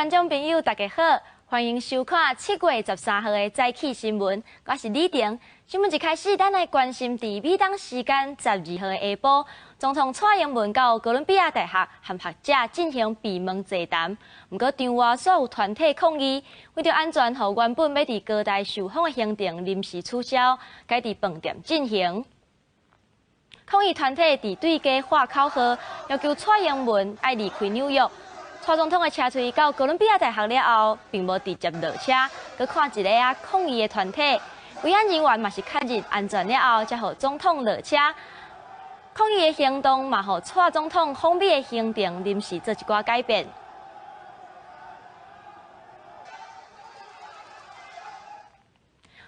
观众朋友，大家好，欢迎收看7月13号的早起新闻，我是李婷。新闻一开始，咱来关心伫美东时间12号的下晡，总统蔡英文到哥伦比亚大学和学者进行闭门座谈。不过，场外所有团体抗议，为着安全，互原本要伫高台受访的行程临时取消，改伫饭店进行。抗议团体伫对街画口号，要求蔡英文爱离开纽约。蔡总统的车队到哥伦比亚大学了后，并无直接落车，去看一个抗议的团体。维安人员嘛是确认安全了后，才予总统落车。抗议的行动嘛，予蔡总统访美的行程临时做一寡改变。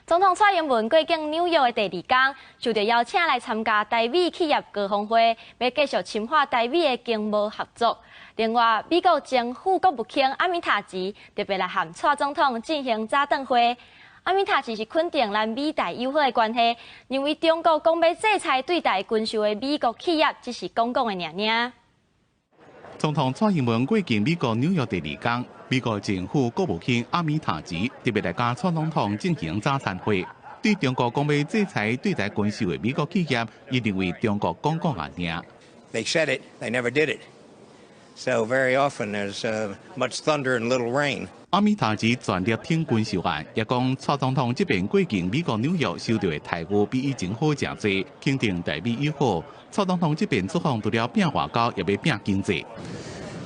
总统蔡英文过境纽约的第2天，受到邀请来参加台美企业高峰会，要继续深化台美的经贸合作。另外，美国前副国务卿阿米塔吉特别来和蔡总统进行早顿会。阿米塔吉是肯定咱美台友好的关系，认为中国讲要制裁对台军售的美国企业，只是讲讲的尔。总统蔡英文过境美国纽约第2天，美国前副国务卿阿米塔吉特别来甲蔡总统进行早餐会。对中国讲要制裁对台军售的美国企业，伊认为中国讲讲啊尔。They said it, they never did it. So very often there's much thunder and little rain. 阿米塔吉全力挺军售案，也讲蔡总统这边过境美国纽约收到的待遇比以前好真多，肯定台美友好。蔡总统这边出访除了拼外交，也要拼经济。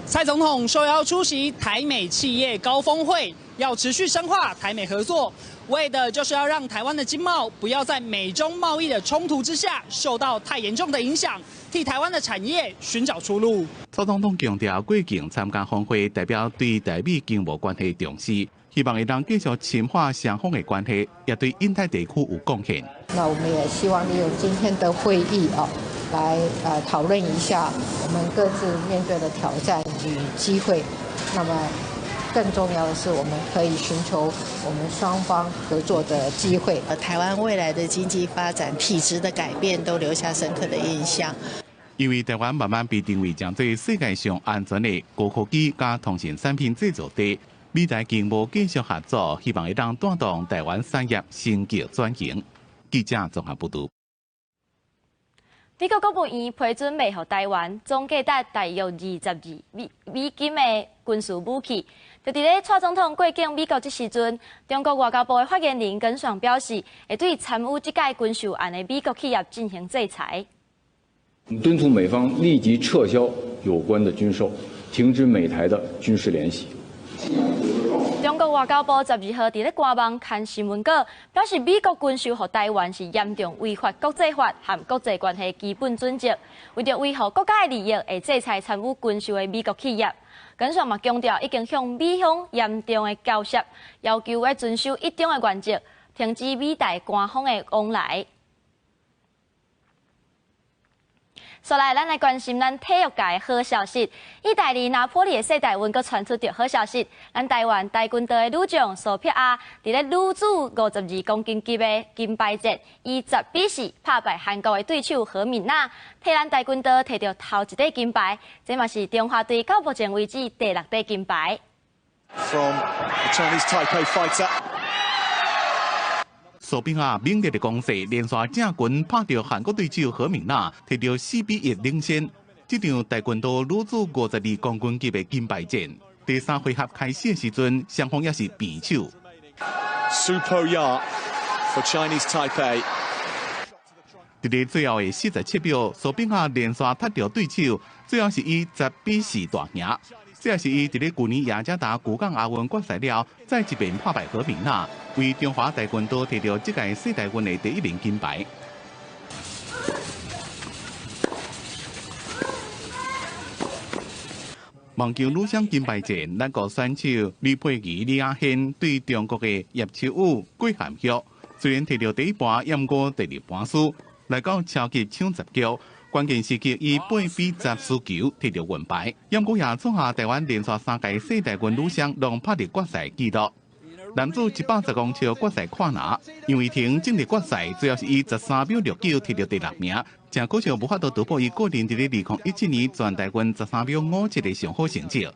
蔡总统受邀出席台美企业高峰会，要持续深化台美合作，为的就是要让台湾的经贸不要在美中贸易的冲突之下受到太严重的影响，替台湾的产业寻找出路。蔡总统强调，过境参加峰会代表对台美经贸关系重视，希望会让继续深化双方的关系，也对印太地区有贡献。那我们也希望利用今天的会议来讨论一下我们各自面对的挑战与机会。那么更重要的是，我们可以寻求我们双方合作的机会。台湾未来的经济发展、体制的改变都留下深刻的印象。因为台湾慢慢被定位将做世界上安全的高科技加通信产品制造地，美台经贸继续合作，希望会让带动台湾产业升级转型。记者综合报道。美国国务院批准卖予台湾总价值大约22美金的军事武器。就伫咧蔡总统过境美国这时阵，中国外交部的发言人耿爽表示，会对参与这届军售案的美国企业进行制裁。我们敦促美方立即撤销有关的军售，停止美台的军事联系。中国外交部12号伫咧官网刊新闻稿，表示美国军售予台湾是严重违反国际法和国际关系基本准则，为着维护国家的利益，会制裁参与军售的美国企业。耿爽嘛强调，已经向美方严重的交涉，要求要遵守一中的原则，停止美台官方的往来。所来，咱来关心咱体育界的好消息。意大利拿坡里的世大运阁传出着好消息，咱台湾台军队的女将苏碧雅，伫咧女子52公斤级的金牌战，以10-4拍败韩国的对手何敏娜，替咱台军队摕到头一块金牌，这嘛是中华队到目前为止第6块金牌。From the Chinese Taipei fighter. 苏碧雅猛烈的攻势，连续正军拍到韩国对手何敏娜，摕到4-1领先。这场台军队女子52公斤级的金牌战，第3回合开始的时阵，双方也是平手。Super Ya for Chinese Taipei. 伫咧最后的47秒，苏碧雅连续踢到对手，最后是以10-4大赢。这也是伊伫咧去年雅加达古港亚运决赛了，再一遍拍败何敏娜，为中华台军队摕到这届世大运的第1面金牌。网球女双金牌战，咱国选手李佩琪、李亚轩对中国的叶秋雨、桂涵旭，虽然摕到第1盘，也毋过第2盘输，来到超级抢10局。关键时刻以8-10输球摕到银牌，也过也创下台湾连续3届世大运女双拢拍入决赛纪录。男子110公尺决赛看拿，杨伟霆进入决赛，最后是以13秒69摕到第6名，真可惜无法度突破伊个人伫咧2017年全台运13秒57的上好成绩。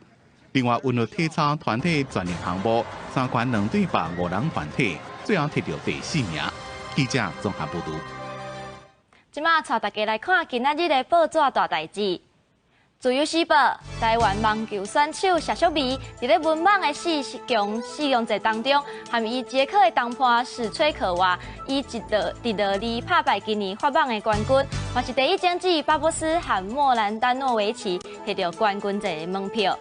另外，温柔体操团体专业项目3冠2对8 5人团体，最后摕到第4名。记者综合报道。即马带大家来看今仔日的报纸大代志。自由时报，台湾网球选手谢淑薇伫咧文网的4强试用节当中，含伊捷克的同伴史崔可娃，以1得2拍败今年法网的冠军，嘛是第一种子巴博斯和莫兰丹诺维奇摕到冠军节的门票。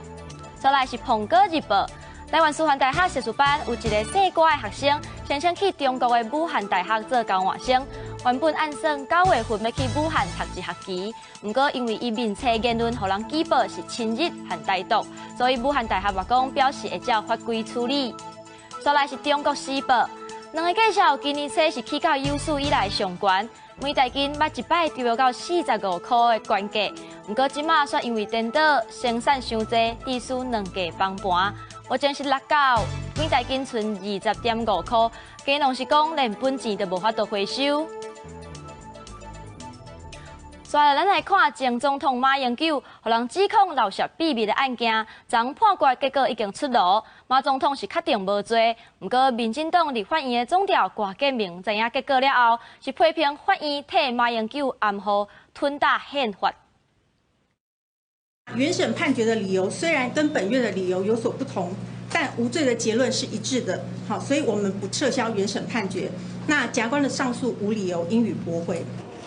再来是《苹果日报》，台湾师范大学学术班有一个姓郭的学生，先前去中国的武汉大学做交换生。原本按算9月份要去武汉读一学期，不过因为伊面册言论互人举报是亲日和歹毒，所以武汉大学话讲表示会照法规处理。再来是中国时报，两个介绍今年初是起到有史以来上悬，每台斤捌一摆丢到45块的关价，不过即马却因为颠倒生产伤济，致使两价崩盘。目前是落到每台斤剩20.5块，加农是讲连本钱都无法度回收。接下来，咱来看前总统马英九，互人指控漏泄秘密的案件，昨判决结果已经出炉，马总统是确定无罪。不过，民进党立法院的总调郭建明知影结果了后，是批评法院替马英九暗号吞大宪法。原审判决的理由虽然跟本院的理由有所不同，但无罪的结论是一致的。好，所以我们不撤销原审判决。那检察官的上诉无理由，应予驳回。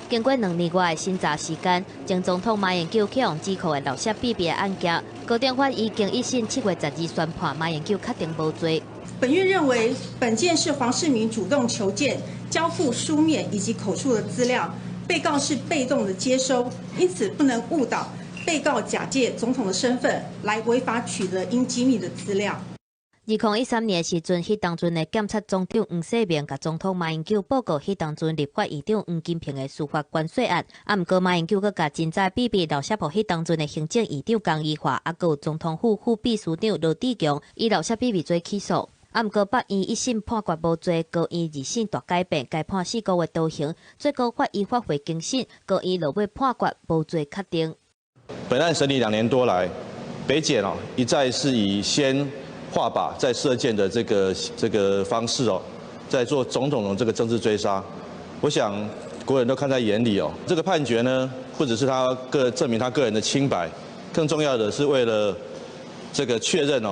经过2年多的审查时间，前总统马英九起用指控的漏泄秘密的案件，高等法已经1审7月12宣判马英九确定无罪。本院认为，本件是黄世明主动求见、交付书面以及口述的资料，被告是被动的接收，因此不能误导被告假借总统的身份来违法取得应机密的资料。2013年时阵，迄当阵的检察总长黄世明甲总统马英九报告迄当阵立法院长黄金平的司法关税案，毋过马英九阁甲真早秘密漏泄互迄当阵的行政院长江宜桦，阁有总统府副秘书长罗志强，以漏泄秘密罪起诉。毋过北院1审判决无罪，高院2审大改变，改判4个月徒刑。最高法依法会更审，高院落尾判决无罪确定。本案审理2年多来，北检一再是以先画靶再射箭的这个方式在做种种的这个政治追杀，我想国人都看在眼里这个判决呢，不只是他证明他个人的清白，更重要的是为了这个确认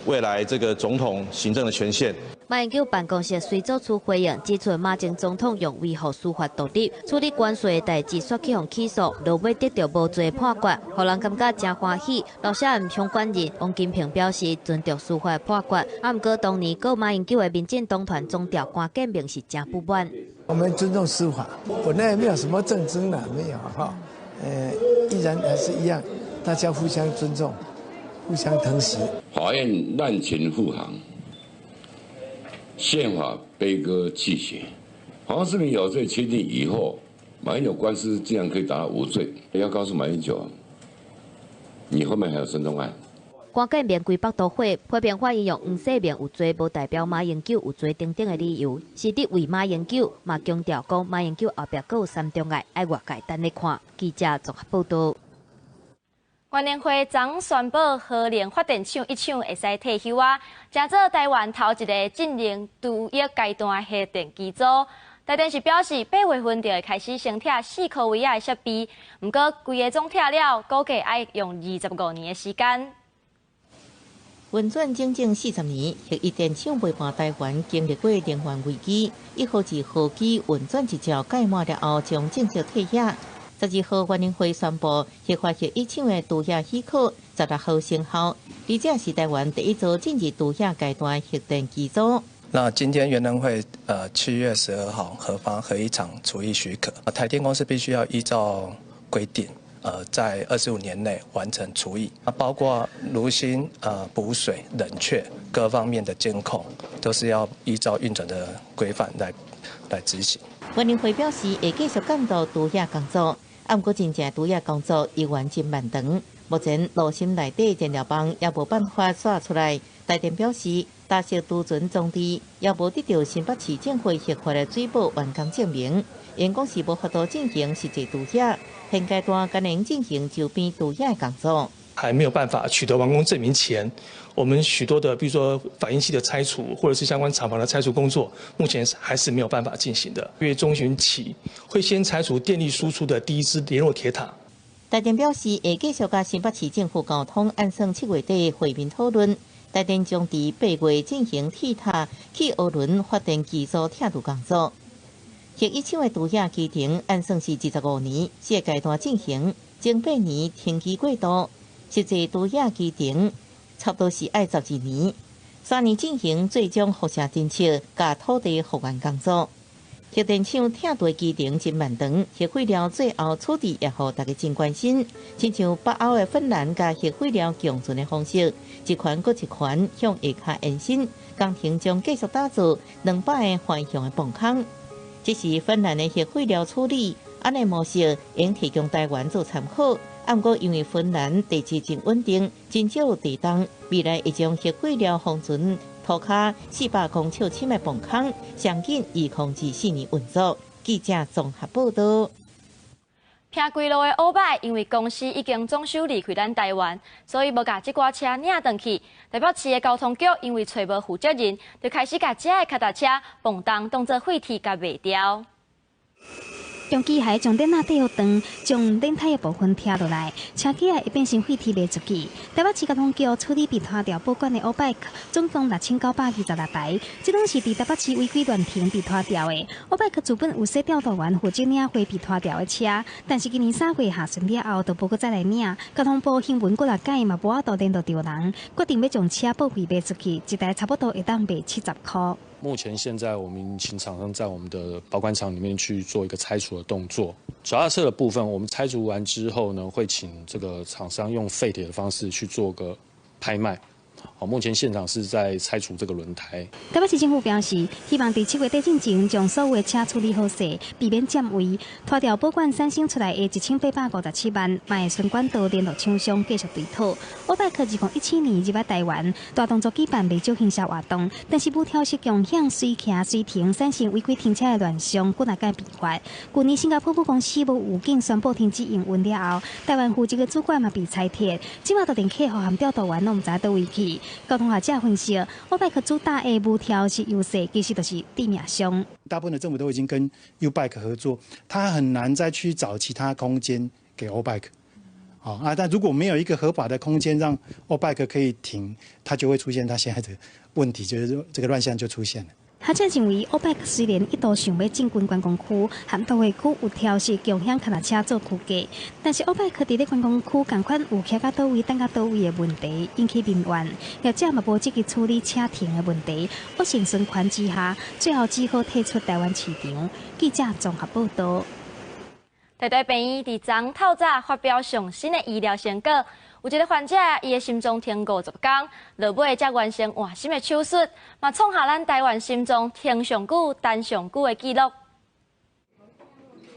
未来这个总统行政的权限。马英九办公室随做出回应，指出马前总统用维护司法独立处理关税的代志，索起起诉，落尾得到无罪判决，互人感觉真欢喜。漏泄案相关人王金平表示尊重司法判决，不过当年告马英九的民进党团总调郭建明是真不满。我们尊重司法，本来没有什么政争了，没有依然还是一样，大家互相尊重，互相疼惜。法院滥情护航。宪法悲歌泣血，黄世明有罪确定以后，马英九官司竟然可以达到无罪。要告诉马英九，你后面还有孙中案。郭建明规北都会批评法院用黄世明有罪，无代表马英九有罪等等的理由，是伫为马英九，嘛强调讲马英九后壁阁有3障碍，爱外界等咧看。记者综合报道。原联会昨宣布，核能发电厂1厂会使退休啊，成做台湾头一个进入除役阶段核电机组。台电是表示8月份就会开始升拆4颗位的设备，不过规个总拆了，估计要用25年的时间。运转整整40年，核一电厂陪伴台湾经历过能源危机。1号至号机运转一照届满了后，将正式退役。12号，原联会宣布，核发核1厂的除役许可，16号生效。而这是台湾第一座进入除役阶段核电机组。那今天原能会7月12号核发核1厂除役许可，台电公司必须要依照规定，在25年内完成除役。包括炉芯、补水、冷却各方面的监控，都是要依照运转的规范来执行。原联会表示，会继续监督除役工作。不过，真正除役工作已完成漫长，目前炉芯内底燃料棒也无办法刷出来。台电表示，大小储存装置也无得到新北市政府核发的水保完工证明，因公是无法度进行实际除役，现阶段仅能进行周边除役工作。还没有办法取得完工证明前，我们许多的，比如说反应器的拆除，或者是相关厂房的拆除工作，目前还是没有办法进行的。6月中旬起，会先拆除电力输出的第一支联络铁塔。台电表示，会继续甲新北市政府交通按算7月底会面讨论。台电将伫8月进行铁塔去涡轮发电技术铁路工作。111的杜亚机场按算是25年，是阶段进行，前8年停机过渡。实际杜亚机场差不多是爱12年，3年进行最终辐射侦测甲土地复原工作。核电厂拆除机场真漫长，核废料最后处理也互大家真关心。亲像北欧的芬兰甲核废料共存的方式，一圈搁一圈向下骹延伸，工程将继续打造200个环向的泵坑。这是芬兰的核废料处理，安尼模式应提供台湾做参考。不过，因为芬兰地质真稳定，真少地动，未来会将核废料封存涂骹400公尺深的泵坑，上紧2024年运作。记者综合报道。偏规路的欧拜，因为公司已经总收离开咱台湾，所以无甲这挂车领回去。代表市的交通局因为找无负责人，就开始甲这的脚踏车蹦动当作废铁甲卖掉。用机械将电缆底好长，将轮胎的部分拆落来，车架会变成废铁卖出去。台北市交通局处理被拖掉保管的欧拜，总共6926台，这拢是伫台北市违规乱停被拖掉的。欧拜自本有说调度员负责领回被拖掉的车，但是今年3月下旬了后，就无搁再来领。交通部新闻过来改嘛，无法度联络到人，决定要将车报废卖出去，一台差不多会当卖70块。目前现在我们请厂商在我们的保管厂里面去做一个拆除的动作。脚踏车的部分，我们拆除完之后呢，会请这个厂商用废铁的方式去做个拍卖。好，目前现场是在拆除这个轮胎。台北市政府表示，希望在7月底之前将所有的车处理好势，避免占位。拖掉保管产生出来的1857万，卖顺管道联络厂商继续追讨。欧拜克2017年入来台湾，大动作举办未少行销活动，但是无调适共享随骑随停，产生违规停车的乱象，骨力改变法。去年新加坡公司无预警宣布停止营运了后，台湾负责的主管嘛被裁撤，即马到连客户和调度员拢唔知倒位去。交通学者分析，欧拜克主打的无调适优势，其实就是地面上。大部分的政府都已经跟 U-Bike 合作，它很难再去找其他空间给 O-Bike。但如果没有一个合法的空间让 O-Bike 可以停，它就会出现它现在的问题，就是这个乱象就出现了。学者认为，欧拜克虽然一度想要进军观光区，和都会区有调适共享脚踏车做区隔，但是欧拜克伫咧观光区同款有徛到倒位、等到倒位的问题，引起民怨。学者嘛无积极处理车停的问题，恶性循环之下，最后只好退出台湾市场。记者综合报道。台大病院伫昨透早发表上新的医疗成果。有一个患者，伊的心脏停50天，落尾才完成换心的手术，嘛创下咱台湾心脏停上久、等上久的纪录。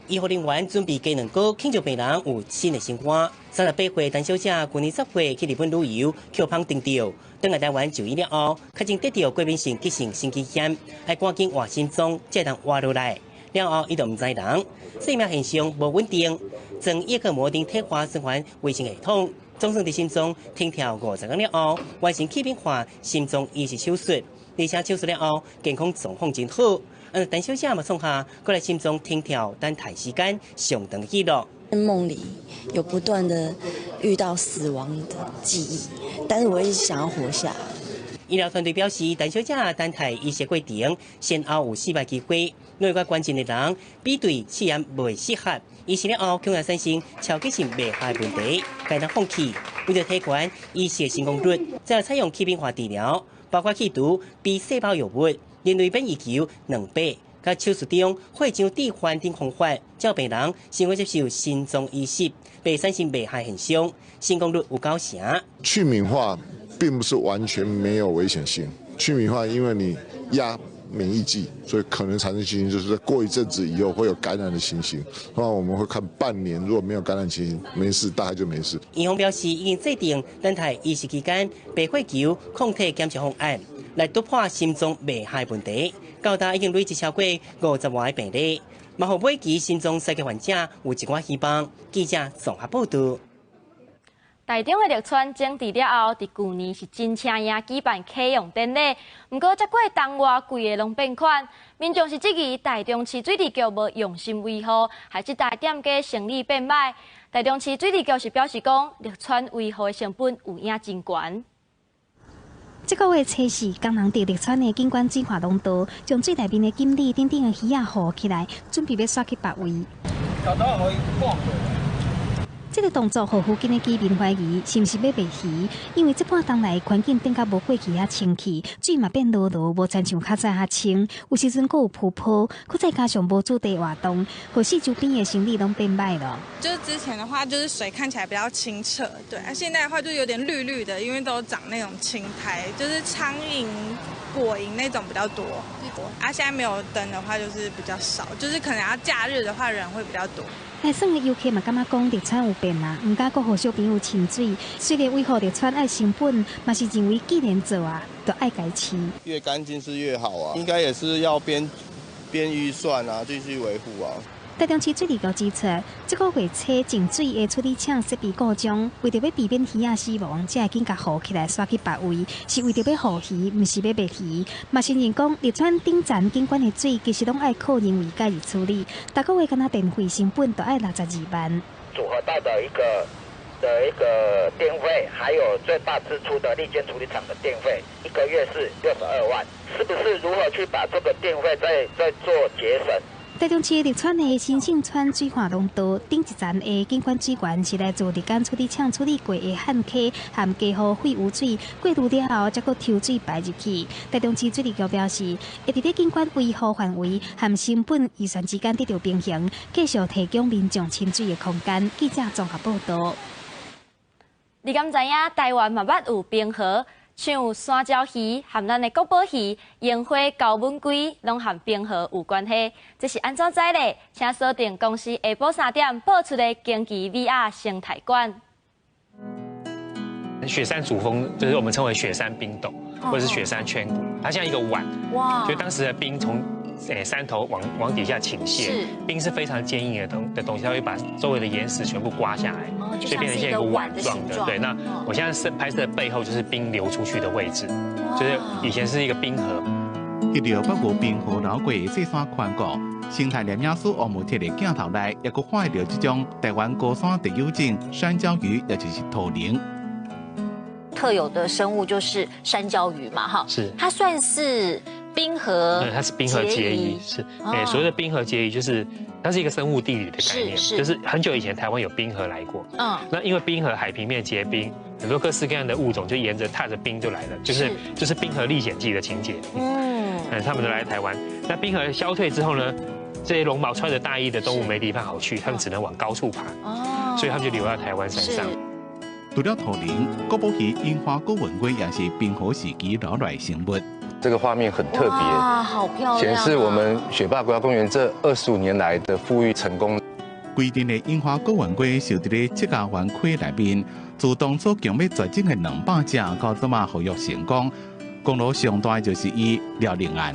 医护人员准备鸡卵糕庆祝病人有新的生活。38岁陈小姐去年10月去日本旅游，扣胖登掉，回来台湾就医了后，确诊得到过敏性急性心肌炎，要赶紧换心脏才能换落来。了后，伊就唔知人，生命现象无稳定，从叶克膜顶退化循环卫生系统。总算伫心脏停跳50天了后，完成气变化心脏移植手术，而且手术了后健康状况真好。陈小姐嘛创下过来心脏停跳等待时间上长纪录。梦里有不断的遇到死亡的记忆，但是我一直想要活下来。医疗团队表示，陈小姐等待医学过程先后有400机会，内个关键的人比对试验未适合。医生了后，恐然产生超级性危害问题，该当放弃。为了提悬医学成功率，再采用气变化治疗，包括去毒、B细胞药物、人类免疫球200，甲手术中会将致幻等方法，叫病人先会接受心脏移植，被产生危害现象，成功率有90%。去敏化并不是完全没有危险性，去敏化因为你压免疫剂，所以可能产生情形就是在过一阵子以后会有感染的情形。通常我们会看半年，如果没有感染情形，没事，大概就没事。医方表示已经制定等待医师期间白血球抗体检测方案，来突破心脏危害问题。到达已经累计超过50万病例，嘛互每期心脏衰竭患者有一寡希望。记者综合报道。台中的绿川整治了后，伫去年是真请赢举办启用典礼。不过，再过冬外，规个拢变款。民众是质疑台中市水利局无用心维护，害这大店家生意变歹。台中市水利局是表示讲，绿川维护的成本有影真悬。这个月初四，工人伫绿川的景观水化廊道，将水内面的锦鲤等等的鱼仔护起来，准备要刷去别位。这个动作，互附近的居民怀疑是毋是要卖鱼，因为这半冬来环境变甲无过去遐清气，水嘛变落落，无亲像较早遐清。有时阵阁有瀑布，佮再加上无驻地活动，或是周边的生意拢变歹了。就是之前的话，就是水看起来比较清澈，对啊，现在的话就有点绿绿的，因为都长那种青苔，就是苍蝇、果蝇那种比较多。啊，现在没有灯的话，就是比较少，就是可能要假日的话，人会比较多。来耍的游客嘛，感觉讲绿川有变啦，唔敢阁互小朋友亲水。虽然维护绿川爱成本，嘛是认为既然做啊，就爱改饲。越干净是越好啊，应该也是要编预算啊，继续维护啊。台中市水利局指出，这个月初净水的处理厂设备故障，为着要避免鱼仔死亡，才会紧甲护起来刷去别位，是为着要护鱼，唔是要卖鱼。嘛承认讲，绿川顶站景观的水其实拢爱靠人为介入处理，大个月干那电费成本都要62万。组合到的一个电费，还有最大支出的砾间处理厂的电费，一个月是62万，是不是如何去把这个电费再做节省？台中市绿川的新盛川水化廊道顶一站的景观水源是来自日间处理厂处理过的旱溪含加护废污水，过滤了后再搁抽水排入去。台中市水利局表示，会伫咧景观维护范围含成本预算之间得到平衡，继续提供民众亲水的空间。记者综合报道。你敢知影台湾嘛捌有冰河？像山椒鱼、含咱的国宝鱼、烟花、高温龟，拢含冰河有关系。这是安怎知呢？请锁定公司下晡3点播出的经济 VR 生态馆。雪山主峰就是我们称为雪山冰斗，或者是雪山圈谷，它像一个碗，哇！就当时的冰从山头往底下倾泻，冰是非常坚硬的东西，它会把周围的岩石全部刮下来，所以变成像一个碗状的。对，那我现在拍摄的背后就是冰流出去的位置，就是以前是一个冰河。一条北部冰河流过的雪山宽谷，生态连野署王木铁的镜头内，也阁发现到这种台湾高山特有种山椒鱼，也就是土灵。特有的生物就是山椒鱼嘛，哈，是它算是冰河，对，它是冰河结鱼，是，所谓的冰河结鱼就是它是一个生物地理的概念，就是很久以前台湾有冰河来过，那因为冰河海平面结冰，很多各式各样的物种就沿着踏着冰就来了，就是冰河历险记的情节，他们都来台湾，那冰河消退之后呢，这些绒毛穿着大衣的动物没地方好去，他们只能往高处爬，所以他们就留在台湾山上。除了土灵，国宝鱼、樱花狗吻龟也是冰河时期留来生物。这个画面很特别，哇，好漂亮！显示我们雪霸国家公园这25年来的富裕成功。规定的樱花狗吻龟受伫咧这家园区内面，自当初强要绝种的200只，到这么活跃成功。功劳上大就是伊辽宁案。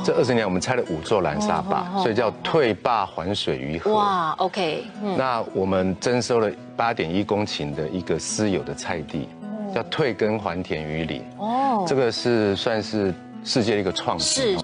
这20年我们拆了5座蓝沙坝，所以叫退坝还水于河。哇 ，OK。那我们征收了8.1公顷的一个私有的菜地，叫退耕还田于林。这个是算是世界的一个创新。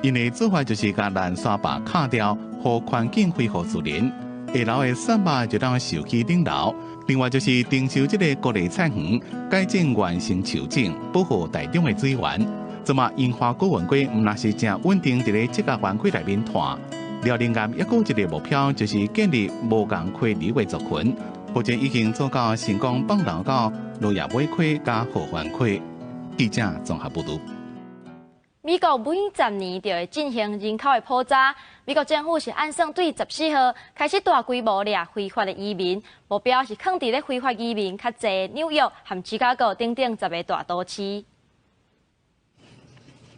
因的做法就是将蓝沙坝卡掉，和环境恢复自然，下流的山坝就当受起顶流。另外就是征收这个各类菜园，改建原生树种，保护台中的水源。这么樱花狗吻龟唔那是正稳定伫咧这个园区内面团。辽宁岸一个一个目标就是建立无共溪流的族群，目前已经做到成功放流到落叶尾溪加河湾区。记者综合报道。美国每10年就会进行人口的普查，美国政府是按算对14号开始大规模掠非法的移民，目标是放伫咧非法移民较侪纽约和芝加哥等10个大都市。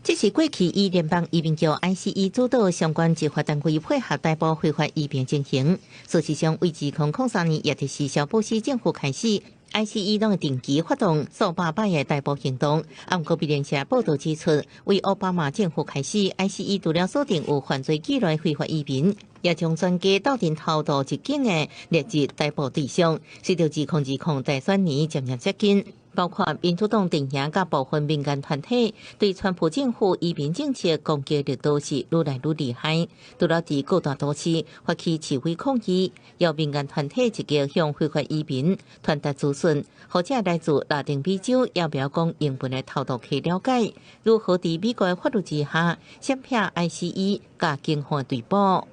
这是过去以联邦移民局 ICE 主导相关执法单位配合逮捕非法移民进行。事实上，为自2003年，也就是小布希政府开始 ICE 拢会定期发动数百摆的逮捕行动。不过，美联社报道指出，为奥巴马政府开始 ，ICE 除了锁定有犯罪记录的非法移民，也将专家斗阵偷渡入境的列入逮捕对象。随着2020大选年渐渐接近，包括民主党阵营甲部分民间团体对川普政府移民政策攻击力度是愈来愈厉害。除了伫各大都市发起示威抗议，由民间团体积极向非法移民传达资讯，或者来自拉丁美洲要不要讲英文的偷渡客了解如何伫美国的法律之下闪避 ICE 甲警方追捕。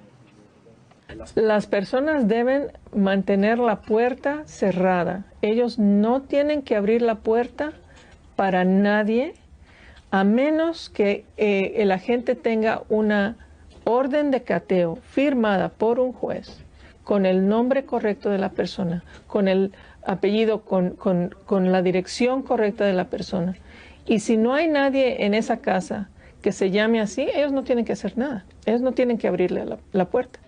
Las personas deben mantener la puerta cerrada. Ellos no tienen que abrir la puerta para nadie, a menos que el agente tenga una orden de cateo firmada por un juez con el nombre correcto de la persona, con el apellido, con la dirección correcta de la persona. Y si no hay nadie en esa casa que se llame así, ellos no tienen que hacer nada. Ellos no tienen que abrirle la puerta.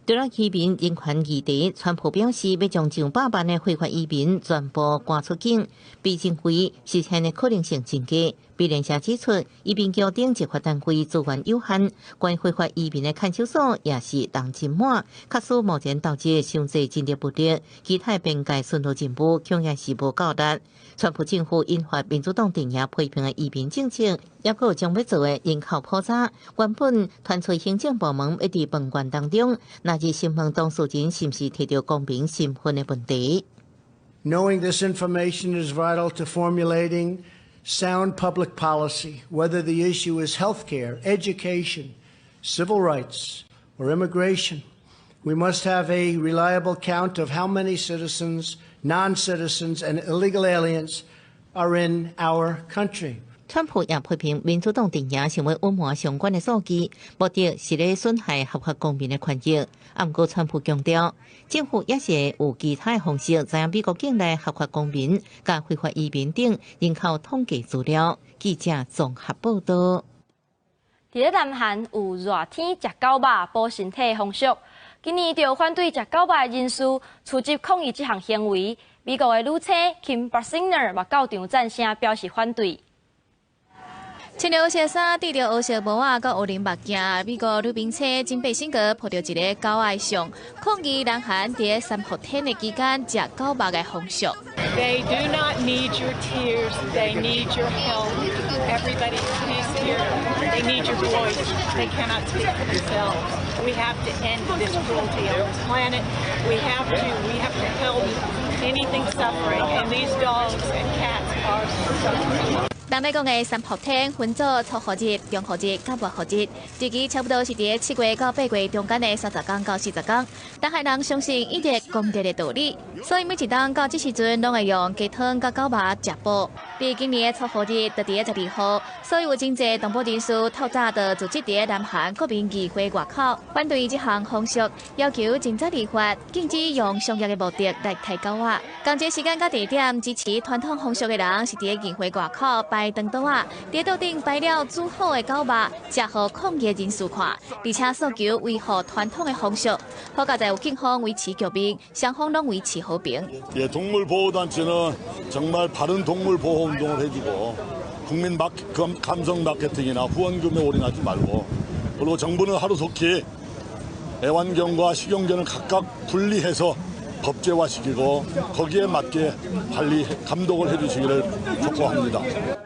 除了移民人权议题，川普表示要将上百万的非法移民全部赶出境，被认为实现的可能性真低。美联社指出，移民局等执法单位资源有限，关于非法移民的看守所也是人真满，确使目前导致伤济进入不力，其他边界巡逻任务恐也是无够力。川普政府引发民主党阵营批评的移民政策，也有将要做的人口普查。原本团出行政部门要伫问卷当中，那是审问当事人是不是摕到公平身份的问题。Knowing this information is vital to formulating sound public policy, whether the issue is healthcare, education, civil rights, or immigration. We must have a reliable count of how many citizens, non-citizens, and illegal aliens are in our country. 川普也批评民主党阵营成为隐瞒相关的数据，目的是咧损害合法公民的权益。不过，川普强调，政府也是有其他的方式，知影美国境内合法公民、甲非法移民等人口统计资料。记者综合报道。伫咧南韩有热天食狗肉保身体风俗，今年就反对食狗肉的人士出席抗议这项行为。美国的女星 Kim Basinger 嘛到场赞声表示反对。穿着黑色衫，戴着黑色帽仔，到黑人目镜，美国女兵车金贝辛格抱着一个狗仔像，抗议南韩伫3伏天的期间食狗肉的风俗。They do not need your tears. They need your help. Everybody, please hear. They need your voice. They cannot speak for themselves. We have to end this cruelty on this planet. We have to help anything suffering, and these dogs and cats are suffering. 人咧讲的3伏天分做初号日、中号日、甲末号日，日期差不多是伫7月到8月中间的30天到40天。南韩人相信一日公日的道理，所以每一冬到这时阵拢会用鸡汤甲狗肉食饱。伫今年的初号日，就伫12号，所以有真侪动保人士透早就组织伫南韩国民议会外口反对这项风俗，要求尽早立法禁止用商业的目的来杀狗仔。同一时间甲地点支持传统风俗的人是伫议会外口摆长桌啊，伫桌顶摆了煮好的狗肉，食互抗议人士看，而且诉求维护传统的风俗。好在有警方维持局面，双方拢维持和平。동물보호단체는 정말 바른 동물보호운동을 해주고 국민 감성 마케팅이나 후원금에 올인하지 말고 그리고 정부는 하루속히 애완견과 식용견을 각각 분리해서 법제화시키고 거기에 맞게 관리 감독을 해주시기를 촉구합니다.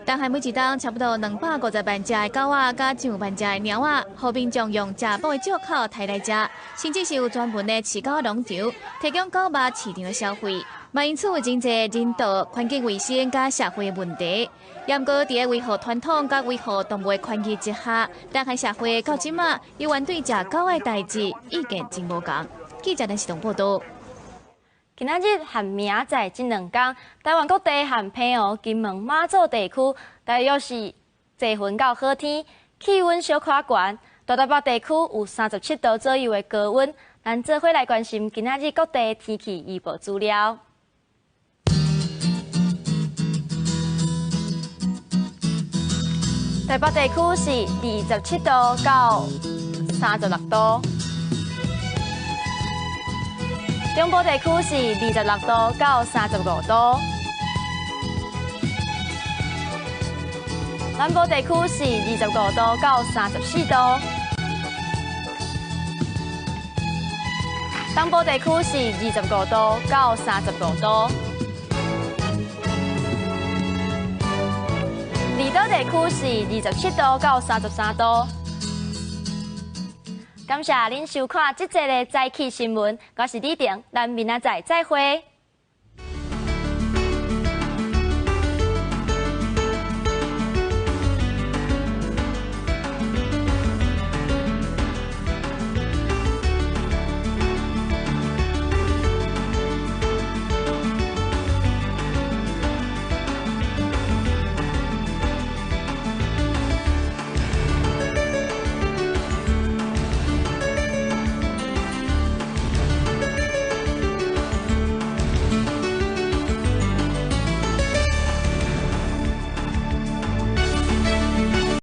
南韩每一冬差不多250万只的狗仔，甲1万只的猫仔，和民众用食饱的借口抬来食，甚至是有专门的饲狗农场，提供狗肉市场的消费。嘛，因此有真侪人道、环境卫生甲社会的问题。不过，伫维护传统甲维护动物的权益之下，南韩社会到即马依然对食狗的代志意见真无同。记者陈世栋报道。今仔日和明仔这2天，台湾各地和澎湖、金门、马祖地区，大约是侪云到好天，气温小可悬。大台北地区有37度左右的高温。咱做伙来关心今仔日各地天气预报资料。台北地区是27度到36度。中部地区是26度到35度，南部地区是25度到34度，东部地区是25度到35度，离岛地区是27度到33度。感谢您收看这节的早起新闻，我是李婷，咱明仔载再会。